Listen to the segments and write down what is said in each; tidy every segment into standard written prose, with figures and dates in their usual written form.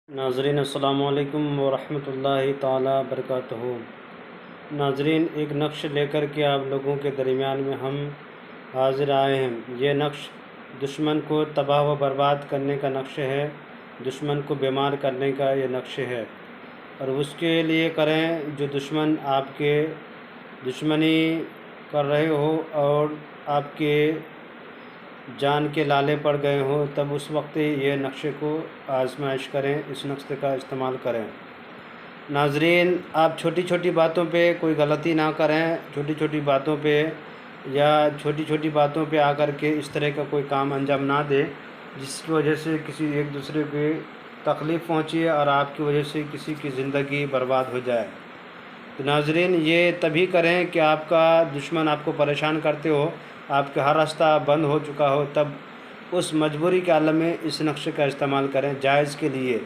नाज़रीन अस्सलामु अलैकुम वरहमतुल्लाहि ताला बरकातहू। नाज़रीन, एक नक्श लेकर के आप लोगों के दरमियान में हम हाज़िर आए हैं। ये नक्श दुश्मन को तबाह व बर्बाद करने का नक्श है, दुश्मन को बीमार करने का ये नक्श है। और उसके लिए करें जो दुश्मन आपके दुश्मनी कर रहे हो और आपके जान के लाले पड़ गए हो, तब उस वक्त ये नक्शे को आजमाइश करें, इस नक्शे का इस्तेमाल करें। नाजरीन, आप छोटी छोटी बातों पे कोई गलती ना करें, छोटी छोटी बातों पे या छोटी छोटी बातों पे आकर के इस तरह का कोई काम अंजाम ना दें जिसकी वजह से किसी एक दूसरे को तकलीफ़ पहुँचे और आपकी वजह से किसी की ज़िंदगी बर्बाद हो जाए। तो नाजरीन, ये तभी करें कि आपका दुश्मन आपको परेशान करते हो, आपका हर रास्ता बंद हो चुका हो, तब उस मजबूरी के आलम में इस नक्शे का इस्तेमाल करें। जायज़ के लिए,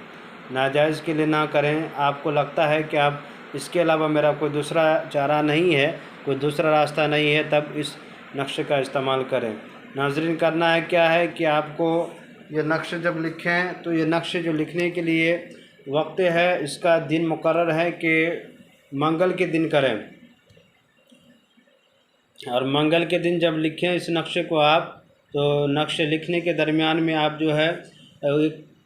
नाजायज़ के लिए ना करें। आपको लगता है कि आप इसके अलावा मेरा कोई दूसरा चारा नहीं है, कोई दूसरा रास्ता नहीं है, तब इस नक्शे का इस्तेमाल करें। नाजरीन, करना है क्या है कि आपको ये नक्शे जब लिखें तो ये नक्शे जो लिखने के लिए वक्त है, इसका दिन मुकर्रर है कि मंगल के दिन करें। और मंगल के दिन जब लिखें इस नक्शे को आप, तो नक्शे लिखने के दरमियान में आप जो है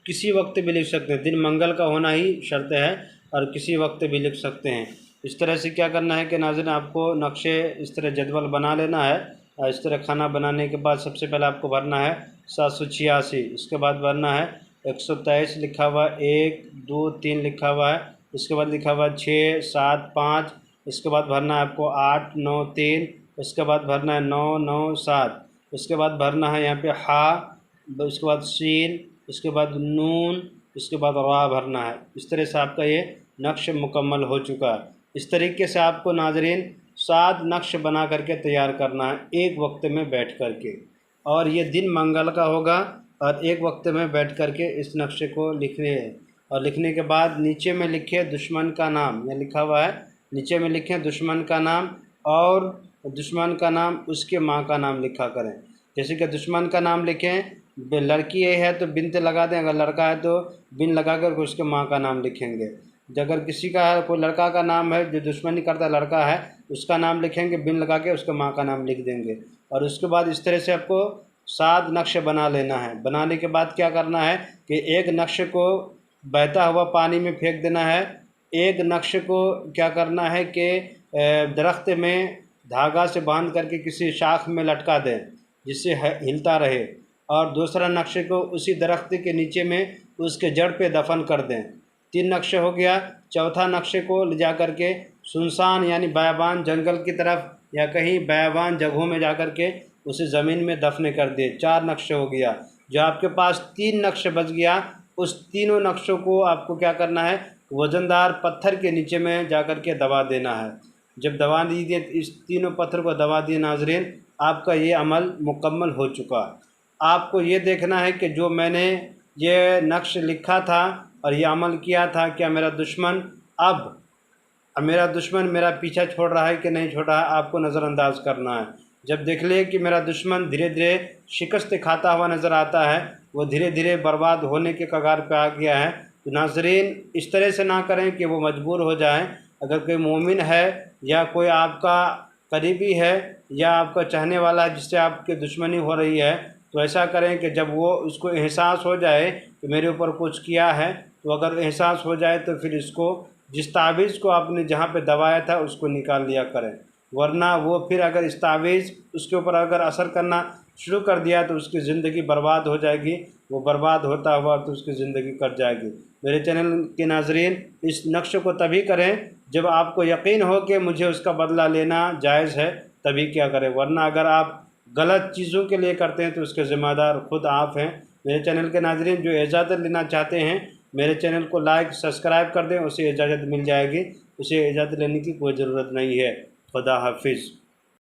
किसी वक्त भी लिख सकते हैं। दिन मंगल का होना ही शर्त है और किसी वक्त भी लिख सकते हैं। इस तरह से क्या करना है कि नाज़रीन, आपको नक्शे इस तरह जदवल बना लेना है। और इस तरह खाना बनाने के बाद सबसे पहले आपको भरना है 786, इसके बाद भरना है 123 लिखा हुआ, 1 2 3 लिखा हुआ है, इसके बाद लिखा हुआ 6 7 5, इसके बाद भरना है आपको 8 9 3, इसके बाद भरना है 9 9 7, इसके बाद भरना है यहाँ पे हा, इसके बाद सीन, इसके बाद नून, इसके बाद रा भरना है। इस तरह से आपका ये नक्श मुकम्मल हो चुका है। इस तरीके से आपको नाजरीन 7 नक्श बना करके तैयार करना है एक वक्त में बैठ करके, और ये दिन मंगल का होगा और एक वक्त में बैठ करके इस नक्शे को लिखने हैं। और लिखने के बाद नीचे में लिखे दुश्मन का नाम, यह लिखा हुआ है, नीचे में लिखें दुश्मन का नाम और दुश्मन का नाम उसके माँ का नाम लिखा करें। जैसे कि दुश्मन का नाम लिखें, लड़की है तो बिन्त लगा दें, अगर लड़का है तो बिन लगा कर उसके माँ का नाम लिखेंगे। अगर किसी का है, कोई लड़का का नाम है जो दुश्मनी करता लड़का है, उसका नाम लिखेंगे, बिन लगा के उसके माँ का नाम लिख देंगे। और उसके बाद इस तरह से आपको 7 नक्शे बना लेना है। बनाने के बाद क्या करना है कि एक नक्शे को बहता हुआ पानी में फेंक देना है, एक नक्शे को क्या करना है कि दरख्त में धागा से बांध करके किसी शाख में लटका दें जिससे हिलता रहे, और दूसरा नक्शे को उसी दरख्त के नीचे में उसके जड़ पे दफन कर दें। 3 नक्शे हो गया। चौथा नक्शे को ले जा कर के सुनसान यानी बयाबान जंगल की तरफ या कहीं बयाबान जगहों में जा कर के उसे ज़मीन में दफन कर दे। 4 नक्शे हो गया। जो आपके पास 3 नक्शे बच गया, उस तीनों नक्शों को आपको क्या करना है, वज़नदार पत्थर के नीचे में जा कर के दबा देना है। जब दबा दीजिए, इस तीनों पत्थर को दबा दिए नाजरीन, आपका ये अमल मुकम्मल हो चुका। आपको ये देखना है कि जो मैंने ये नक्श लिखा था और ये अमल किया था, क्या मेरा दुश्मन मेरा पीछा छोड़ रहा है कि नहीं छोड़ रहा है, आपको नज़रअंदाज करना है। जब देख ले कि मेरा दुश्मन धीरे धीरे शिकस्त खाता हुआ नज़र आता है, वो धीरे धीरे बर्बाद होने के कगार पे आ गया है, तो नाजरीन इस तरह से ना करें कि वो मजबूर हो जाए। अगर कोई मोमिन है या कोई आपका करीबी है या आपका चाहने वाला है जिससे आपकी दुश्मनी हो रही है, तो ऐसा करें कि जब वो उसको एहसास हो जाए कि मेरे ऊपर कुछ किया है, तो अगर एहसास हो जाए तो फिर इसको जिस तावीज़ को आपने जहाँ पे दबाया था उसको निकाल लिया करें। वरना वो फिर अगर इस तावीज़ उसके ऊपर अगर असर करना शुरू कर दिया तो उसकी ज़िंदगी बर्बाद हो जाएगी। वो बर्बाद होता हुआ तो उसकी ज़िंदगी कट जाएगी। मेरे चैनल के नाजरीन, इस नक्शे को तभी करें जब आपको यकीन हो कि मुझे उसका बदला लेना जायज़ है, तभी क्या करें। वरना अगर आप गलत चीज़ों के लिए करते हैं तो उसके ज़िम्मेदार खुद आप हैं। मेरे चैनल के नाजरीन, जो इजाज़त लेना चाहते हैं मेरे चैनल को लाइक सब्सक्राइब कर दें, उसे इजाज़त मिल जाएगी। उसे इजाज़त लेने की कोई ज़रूरत नहीं है। खुदा हाफिज़।